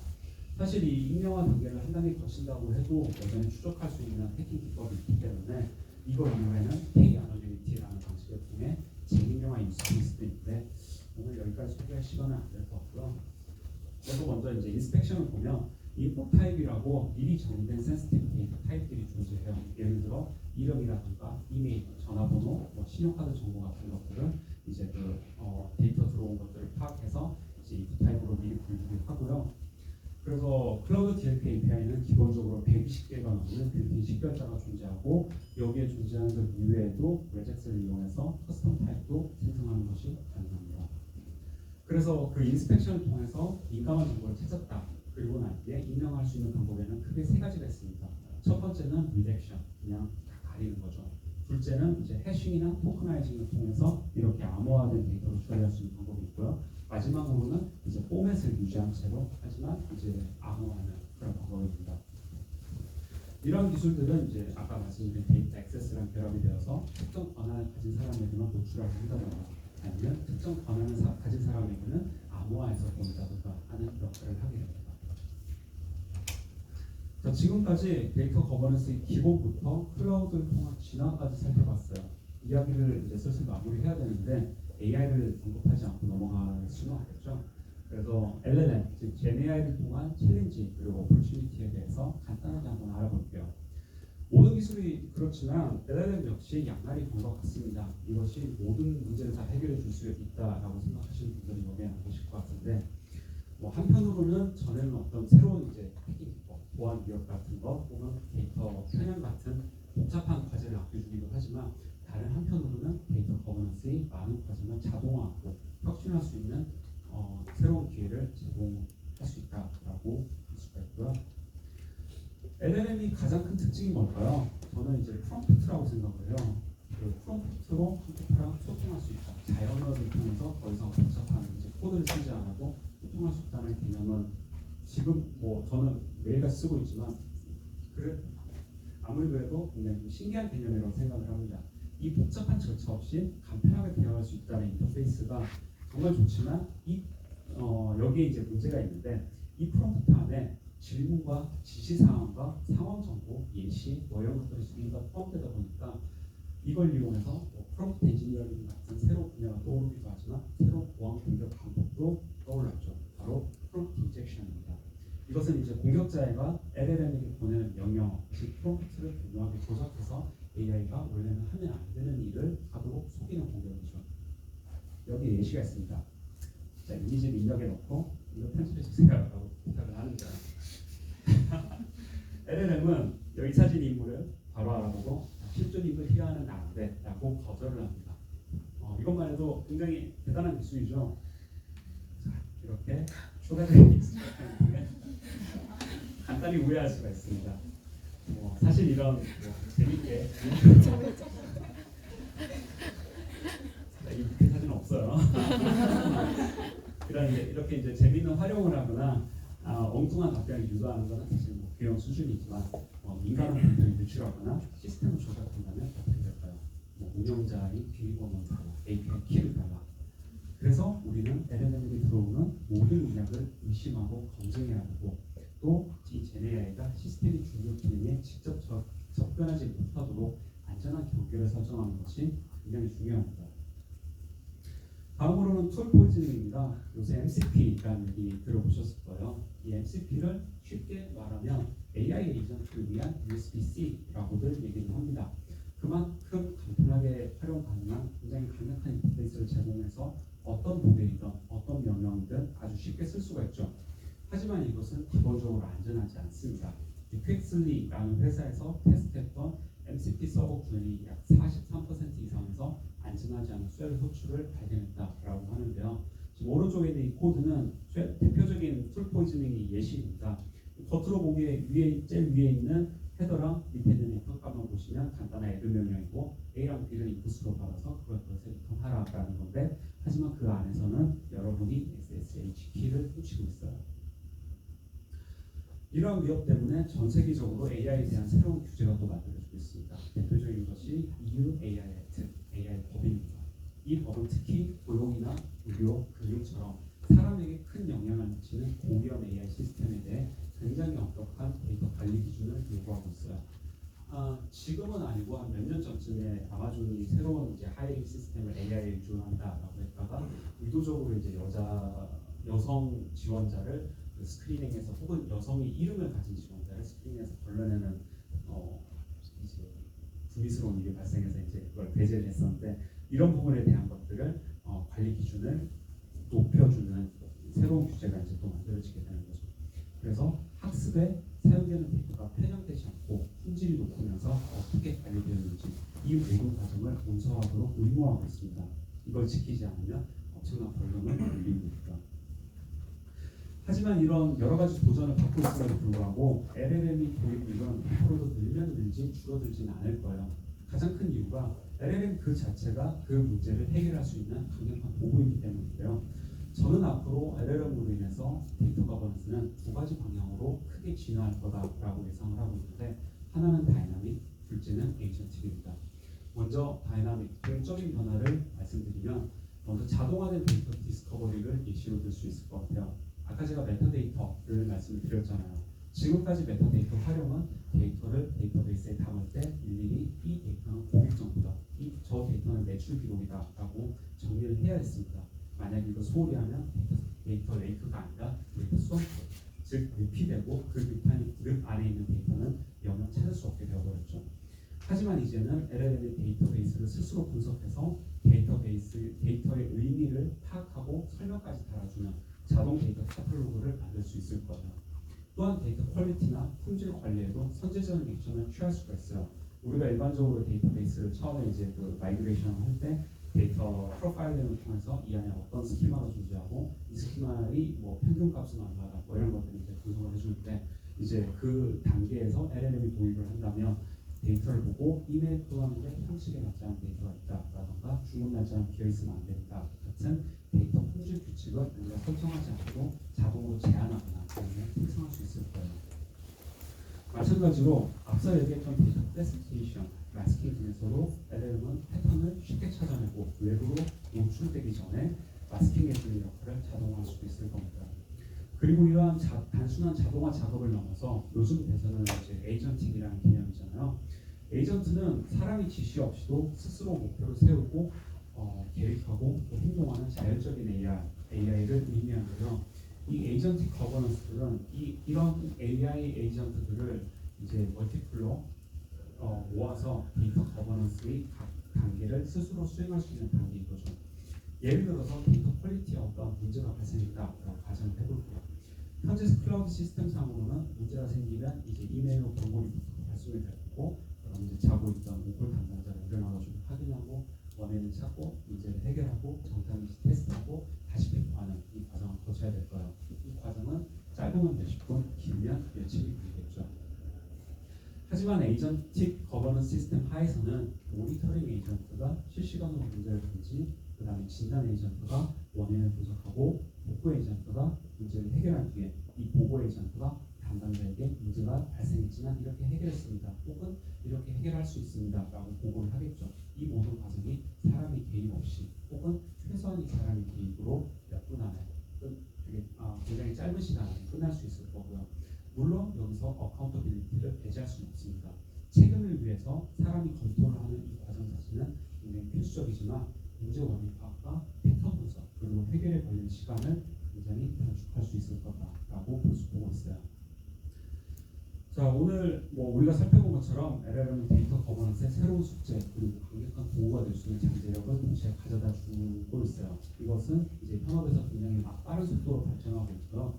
사실 이 익명화 단계를 한 단계 거친다고 해도 여전히 추적할 수 있는 해킹 기법이 있기 때문에 이걸 이후에는 K-Anonymity-라는 방식을 통해 재익명화 유스케이스도 있는데 오늘 여기까지 소개할 시간은 안 될 것 같고요. 그래서 먼저 이제 인스펙션을 보면 인풋 타입이라고 미리 정의된 센시티브 데이터 타입들이 존재해요. 예를 들어 이름이라든가 이메일, 전화번호, 뭐 신용카드 정보 같은 것들을 이제 그 데이터 들어온 것들을 파악해서 이제 인풋 타입으로 미리 분류를 하고요. 그래서 클라우드 DLP API는 기본적으로 120개가 넘는 빌트인 식별자가 존재하고 여기에 존재하는 것 이외에도 레젝스를 이용해서 커스텀 타입도 생성하는 것이 가능합니다. 그래서 그 인스펙션을 통해서 민감한 정보를 찾았다. 그리고 난 뒤에 익명할 수 있는 방법에는 크게 세 가지가 있습니다. 첫 번째는 리젝션, 그냥 다 가리는 거죠. 둘째는 이제 해싱이나 토커나이징을 통해서 이렇게 암호화된 데이터로 처리할 수 있는 방법이 있고요. 마지막으로는 이제 포맷을 유지한 채로 하지만 이제 암호화하는 그런 방법입니다. 이런 기술들은 이제 아까 말씀드린 데이터 액세스랑 결합이 되어서 특정 권한을 가진 사람에게만 노출하게 한다던가 아니면 특정 권한을 가진 사람에게는 암호화해서 보인다던가 하는 역할을 하게 됩니다. 자, 지금까지 데이터 거버넌스의 기본부터 클라우드를 통한 진화까지 살펴봤어요. 이야기를 이제 슬슬 마무리해야 되는데 AI를 언급하지 않고 넘어갈 수는 없겠죠. 그래서 LLM, 즉 GenAI를 통한 챌린지 그리고 오퍼튜니티에 대해서 간단하게 한번 알아볼게요. 모든 기술이 그렇지만 LLM 역시 양날이 건 것 같습니다. 이것이 모든 문제를 다 해결해 줄 수 있다라고 생각하시는 분들이 여기에 안 계실 것 같은데 뭐 한편으로는 전에는 어떤 새로운 이제 해킹 기법, 보안 위협 같은 거 혹은 데이터 편향 같은 복잡한 과제를 맡겨주기도 하지만 다른 한편으로는 데이터 거버넌스의 많은 과정을 자동화하고 혁신할 수 있는 새로운 기회를 제공할 수 있다라고 볼 수가 있고요. LLM이 가장 큰 특징이 뭘까요? 저는 이제 프롬프트라고 생각을 해요. 그 프롬프트로 컴퓨터랑 소통할 수 있다. 자연어를 통해서 더 이상 복잡한 이제 코드를 쓰지 않아도 소통할 수 있다는 개념은 지금 뭐 저는 매일같이 쓰고 있지만 그래 아무리 그래도 굉장히 신기한 개념이라고 생각을 합니다. 이 복잡한 절차 없이 간편하게 대화할 수 있다는 인터페이스가 정말 좋지만 여기에 이제 문제가 있는데 이 프롬프트 안에 질문과 지시사항과 상황 정보, 예시 뭐 이런 것들이 전부 다 포함되다 보니까 이걸 이용해서 프롬프트 엔지니어링 같은 새로운 분야가 떠오르기도 하지만 새로운 보안 공격 방법도 떠올랐죠. 바로 프롬프트 인젝션입니다. 이것은 이제 공격자가 LLM에게 보내는 명령, 즉 프롬프트를 교묘하게 조작해서 AI가 원래는 하면 안 되는 일을 하도록 속이는 공격이죠. 여기 예시가 있습니다. 자, 이미지를 입력해 놓고 이거 편집해 주세요라고 부탁을 하는 거예요. LLM은 여기 사진 인물을 바로 알아보고 실존 인물 희화는 나한테 라고 거절을 합니다. 이것만 해도 굉장히 대단한 기술이죠. 자, 이렇게 추가적인 익스트랙션인데 간단히 오해할 수가 있습니다. 사실 이런 재밌게 이 밑에 사진은 없어요. 이렇게 이제 재밌는 활용을 하거나 엉뚱한 답변을 유도하는 것은 사실 귀여운 수준이지만 민감한 분들을 유출하거나 시스템을 조작한다면 어떻게 될까요? 운영자의 비밀번호를 달라, API 키를 달라. 그래서 우리는 LLM이 들어오는 모든 입력을 의심하고 검증해야 하고 또 이 GenAI가 시스템의 중요 기능에 직접 접근하지 못하도록 안전한 경계를 설정하는 것이 굉장히 중요합니다. 다음으로는 툴 포이즈닝입니다. 요새 MCP라는 얘기 들어보셨을 거예요. 이 MCP를 쉽게 말하면 AI 에이전트를 위한 USB-C라고들 얘기를 합니다. 그만큼 간편하게 활용 가능한 굉장히 강력한 인터페이스를 제공해서 어떤 모델이든 어떤 명령이든 아주 쉽게 쓸 수가 있죠. 하지만 이것은 기본적으로 안전하지 않습니다. 퀵슬리라는 회사에서 테스트했던 MCP 서버 구현이 약 43% 이상에서 안전하지 않은 쉘 호출을 발견했다라고 하는데요. 지금 오른쪽에 있는 이 코드는 대표적인 툴 포이즈닝의 예시입니다. 겉으로 보기에 제일 위에 있는 헤더랑 밑에 있는 리턴값만 보시면 간단한 애드 명령이고 A랑 B를 인풋으로 받아서 그걸 그것에 리턴하라라는 건데 하지만 그 안에서는 여러분이 SSH 키를 훔치고 있어요. 이러한 위협 때문에 전 세계적으로 AI에 대한 새로운 규제가 또 만들어지고 있습니다. 대표적인 것이 EU AI Act, AI 법입니다. 이 법은 특히 고용이나 의료, 교육처럼 사람에게 큰 영향을 미치는 공기업 AI 시스템에 대해 굉장히 엄격한 데이터 관리 기준을 요구하고 있어요. 지금은 아니고 한 몇 년 전쯤에 아마존이 새로운 이제 하이링 시스템을 AI에 유도한다라고 했다가 의도적으로 이제 여성 지원자를 스크리닝에서 혹은 여성이 이름을 가진 지원자를 스크리닝에서 걸러내는 이제 불미스러운 일이 발생해서 이제 그걸 배제를 했었는데 이런 부분에 대한 것들을 관리 기준을 높여주는 새로운 규제가 이제 또 만들어지게 되는 거죠. 그래서 학습에 사용되는 데이터가 편향되지 않고 품질이 높으면서 어떻게 관리되었는지 이 모든 과정을 문서화하도록 의무화하고 있습니다. 이걸 지키지 않으면 엄청난 벌금을 물리고 있다. 하지만 이런 여러 가지 도전을 받고 있음에도 불구하고 LLM이 도입률은 앞으로도 늘면 늘지 줄어들지는 않을 거예요. 가장 큰 이유가 LLM 그 자체가 그 문제를 해결할 수 있는 강력한 도구이기 때문인데요. 저는 앞으로 LLM으로 인해서 데이터 거버넌스는 두 가지 방향으로 크게 진화할 거다라고 예상을 하고 있는데, 하나는 다이나믹, 둘째는 에이전틱입니다. 먼저 다이나믹, 동적인 변화를 말씀드리면, 먼저 자동화된 데이터 디스커버리를 예시로 들 수 있을 것 같아요. 아까 제가 메타데이터를 말씀을 드렸잖아요. 지금까지 메타데이터 활용은 데이터를 데이터베이스에 담을 때 일일이 이 데이터는 고객 정보다, 저 데이터는 매출 기록이다라고 정리를 해야 했습니다. 만약 이거 소홀히 하면 데이터 레이크가 아니라 데이터 소스, 즉 늪이 되고 그 늪 안에 있는 데이터는 영영 찾을 수 없게 되어버렸죠. 하지만 이제는 LLM의 데이터베이스를 스스로 분석해서 데이터의 의미를 파악하고 설명까지 달아주는 자동 데이터 카탈로그를 만들 수 있을 거예요. 또한 데이터 퀄리티나 품질 관리에도 선제적인 액션을 취할 수가 있어요. 우리가 일반적으로 데이터베이스를 처음에 이제 그 마이그레이션을 할 때 데이터 프로파일링을 통해서 이 안에 어떤 스키마가 존재하고 이 스키마의 뭐 평균값은 얼마다 뭐 이런 것들을 이제 분석을 해주는데, 이제 그 단계에서 LLM이 도입을 한다면 데이터를 보고 이메일 또는데 형식에 맞지 않은 데이터가 있다라던가 주문 날짜는 비어 있으면 안 된다 같은 데이터 품질 규칙을 우리가 설정하지 않고 자동으로 제한하거나 아니면 생성할 수 있을 거예요. 마찬가지로 앞서 얘기했던 데이터 클래시피케이션, 마스킹 등에서도 LLM은 패턴을 쉽게 찾아내고 외부로 노출되기 전에 마스킹해주는 역할을 자동화할 수도 있을 겁니다. 그리고 이러한 단순한 자동화 작업을 넘어서 요즘 대세는 이제 에이전틱이라는 개념이잖아요. 에이전트는 사람이 지시 없이도 스스로 목표를 세우고 계획하고 또 행동하는 자율적인 AI를 의미하는데요. 이 에이전틱 거버넌스들은 이런 AI 에이전트들을 이제 멀티플로 모아서 데이터 거버넌스의 각 단계를 스스로 수행할 수 있는 단계인 거죠. 예를 들어서 데이터 퀄리티에 어떤 문제가 발생했다라고 가정을 해볼게요. 현재 클라우드 시스템 상으로는 문제가 생기면 이제 이메일로 경고 리포트가 발송이 되고, 그럼 이제 자고 있던 오컬 담당자가 일어나가지고 확인하고 원인을 찾고 문제를 해결하고 정답인지 테스트하고 다시 배포하는 이 과정을 거쳐야 될 거예요. 이 과정은 짧으면 몇십 분, 길면 며칠이 걸리겠죠. 하지만 에이전틱 거버넌스 시스템 하에서는 모니터링 에이전트가 실시간으로 문제를 보지, 그 다음에 진단 에이전트가 원인을 분석하고, 복구 에이전트가 문제를 해결한 뒤에 이 보고 에이전트가 담당자에게 문제가 발생했지만 이렇게 해결했습니다, 혹은 이렇게 해결할 수 있습니다 라고 보고를 하겠죠. 이 모든 과정이 사람의 개입 없이 혹은 최소한의 사람의 개입으로 몇 분 안에 굉장히 짧은 시간 안에 끝날 수 있을 거고요. 물론 여기서 어카운터빌리티를 배제할 수는 없습니다. 책임을 위해서 사람이 검토를 하는 이 과정 자체는 굉장히 필수적이지만 문제 원인 파악과 패턴 분석 그리고 해결에 걸리는 시간을 굉장히 단축할 수 있을 거다라고 보고 있어요. 자, 오늘 우리가 살펴본 것처럼 LLM은 데이터 거버넌스의 새로운 숙제 그리고 강력한 도구가 될 수 있는 잠재력을 동시에 가져다 주고 있어요. 이것은 이제 현업에서 굉장히 빠른 속도로 발전하고 있고요.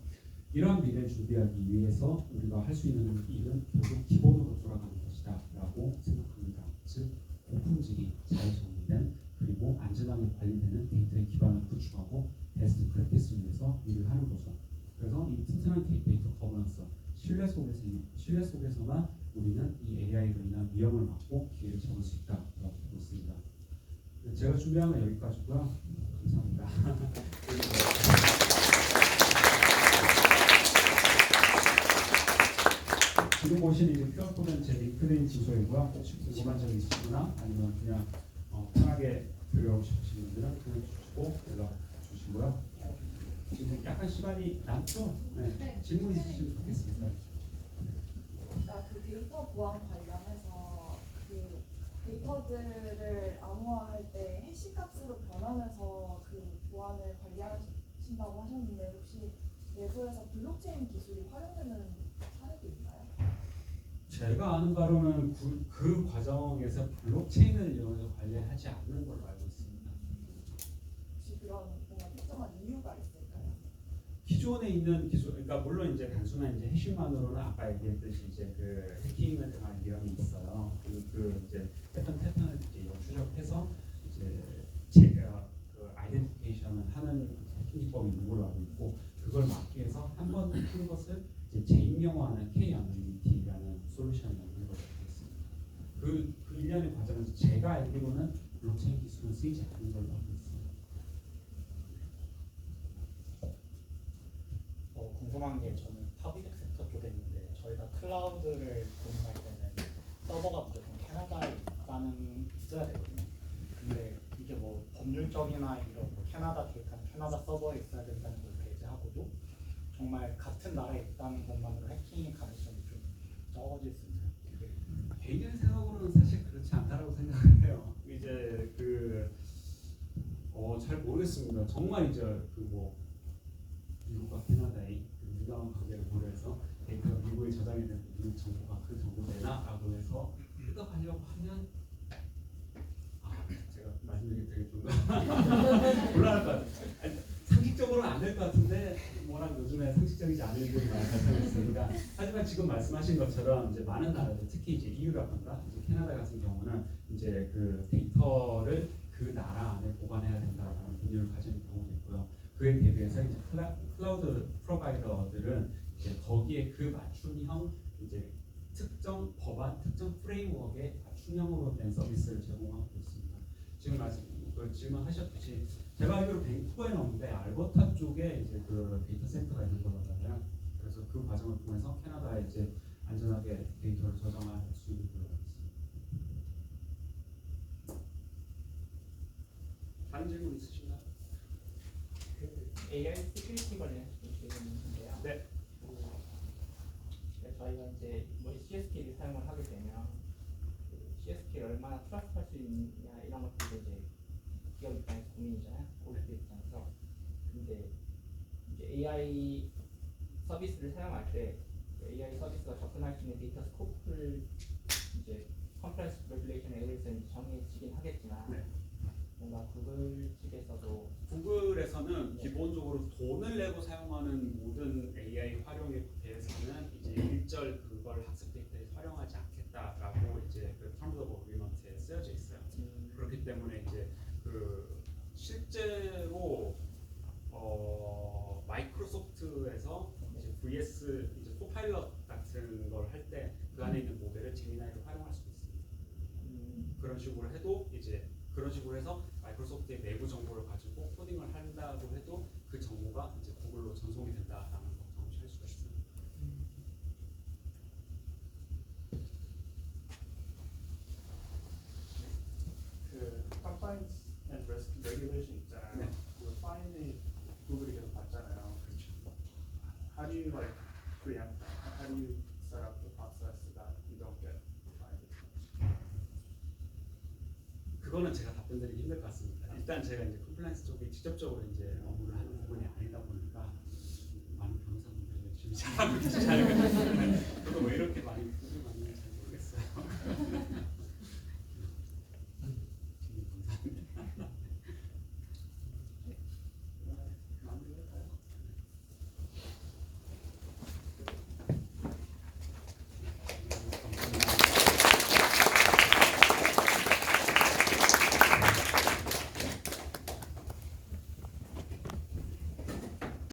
이러한 미래를 준비하기 위해서 우리가 할 수 있는 일은 결국 기본으로 돌아가는 것이다 라고 생각합니다. 즉 고품질이 잘 정리된 그리고 안전하게 관리되는 데이터의 기반을 구축하고 베스트 프랙티스를 위해서 일을 하는 거죠. 그래서 이 튼튼한 데이터 거버넌스 신뢰 속에서만 우리는 이 AI로 인한 위험을 막고 기회를 잡을 수 있다고 보고 있습니다. 제가 준비한 건 여기까지고요. 감사합니다. 지금 보시는 이제 QR코드는 제 링크드인 주소이고요. 혹시 궁금한 점이 있으시거나 아니면 그냥 편하게 들어오고 싶으신 분들은 그냥 주시고 연락 주시고요. 지금 약간 시간이 남죠? 네. 질문 있으시면 좋겠습니다. 그 데이터 보안 관련해서 그 데이터들을 암호화할 때 해시 값으로 변하면서 그 보안을 관리하신다고 하셨는데 혹시 내부에서 블록체인 기술이 활용되는 사례도 있나요? 제가 아는 바로는 그 과정에서 블록체인을 이용해서 관리하지 않는 걸로 알고 있습니다. 혹시 그런 뭔가 특정한 이유가 있을까요? 기존에 있는 기술, 그러니까 물론 이제 단순한 이제 해싱만으로는 아까 얘기했듯이 이제 그 해킹을 당할 위험이 있어요. 그 이제 패턴을 이제 추적해서 이제 그 아이덴티피케이션을 하는 해킹 기법이 있는 걸로 알고 있고, 그걸 막기 위해서 한 번 한 것을 이제 재임명화하는 K-anonymity 솔루션이 없는 걸로 알고 있습니다. 그 일련의 과정에서 제가 알기로는 블록체인 기술은 쓰이지 않는 걸로 알고 있어요. 궁금한 게 저는 파브릭 섹터 쪽에 있는데 저희가 클라우드를 공유할 때는 서버가 무조건 캐나다에 있어야 되거든요. 근데 이게 뭐 법률적이나 이런 뭐 캐나다 계획한 캐나다 서버에 있어야 된다는 걸 배제하고도 정말 같은 나라에 있다는 것만으로 해킹의 가능성이 좀 적어질 수 있나요? 개인적인 생각으로는 사실 그렇지 않다라고 생각을 해요. 이제 잘 모르겠습니다. 정말 이제 뭐 미국과 캐나다의 그 민감한 관계를 고려해서 데이터가 미국에 저장이 되는 미국 정보가 그 정보되나라고 해서 픽업하려고 하면 제가 말씀드리기 되게 좀 곤란할 것 같아요. 상식적으로는 안 될 것 같은데 워낙 요즘에 상식적이지 않은 일들이 많이 발생했으니까 하지만 지금 말씀하신 것처럼 이제 많은 나라들 특히 이제 EU라든가 이제 캐나다 같은 경우는 이제 그 데이터를 그 나라 안에 보관해야 된다라는 분류를 가지는 경우도 있고요. 그에 대비해서 이제 클라우드 프로바이더들은 이제 거기에 그 맞춤형 이제 특정 법안, 특정 프레임워크의 맞춤형으로 된 서비스를 제공하고 있습니다. 지금 질문하셨듯이 제가 알기로 밴쿠버에는 없는데 알버타 쪽에 이제 그 데이터 센터가 있는 걸로 알아요. 그래서 그 과정을 통해서 캐나다에 이제 안전하게 데이터를 저장할 수 있는 걸로 알고 있습니다. 다른 질문 있으신가요? AI 시큐리티 관련해서 질문인데요. 네. 저희가 이제 뭐 CSP를 사용을 하게 되면 CSP를 얼마나 트러스트할 수 있느냐 이런 것들도 이제 기업 입장에서 고민이잖아요. 고객들 입장에서. 근데 이제 AI 서비스를 사용할 때 AI 서비스가 접근할 수 있는 데이터 스코프를 이제 컴플라이언스 레귤레이션에 의해서 정해지긴 하겠지만 네. 뭔가 구글 측에서도 구글에서는 네. 기본적으로 돈을 내고 사용하는 모든 AI 활용에 대해서는 이제 일절 그걸 학습 데이터에 활용하지 않겠다라고 이제 그 Terms of Agreement에 쓰여져 있어요. 그렇기 때문에 이제 그 실제로 마이크로소프트에서 이제 VS 이제 코파일럿 같은 걸 할 때 그 안에 있는 모델을 제미나이를 활용할 수도 있습니다. 그런 식으로 해도 이제 그런 식으로 해서 마이크로소프트의 내부 정보를 가지고 코딩을 한다고 해도 그 정보가 이제 구글로 전송이 된다라는 걸 경험할 수가 있어요. 그 compliance and risk regulation 있잖아요. 네. 그 파인이 구글이 계속 받잖아요. 그렇죠. How do you like preempt that? How do you set up the process so that you don't get fined? 그거는 제가 답변드리기 힘들 것 같습니다. 일단 제가 이제 컴플라이언스 쪽에 직접적으로 이제 업무를 하는 부분이 아니다 보니까 많은 변호사분들이 열심히 잘하고 계시지 않을까 싶습니다. 저도 왜 이렇게 많이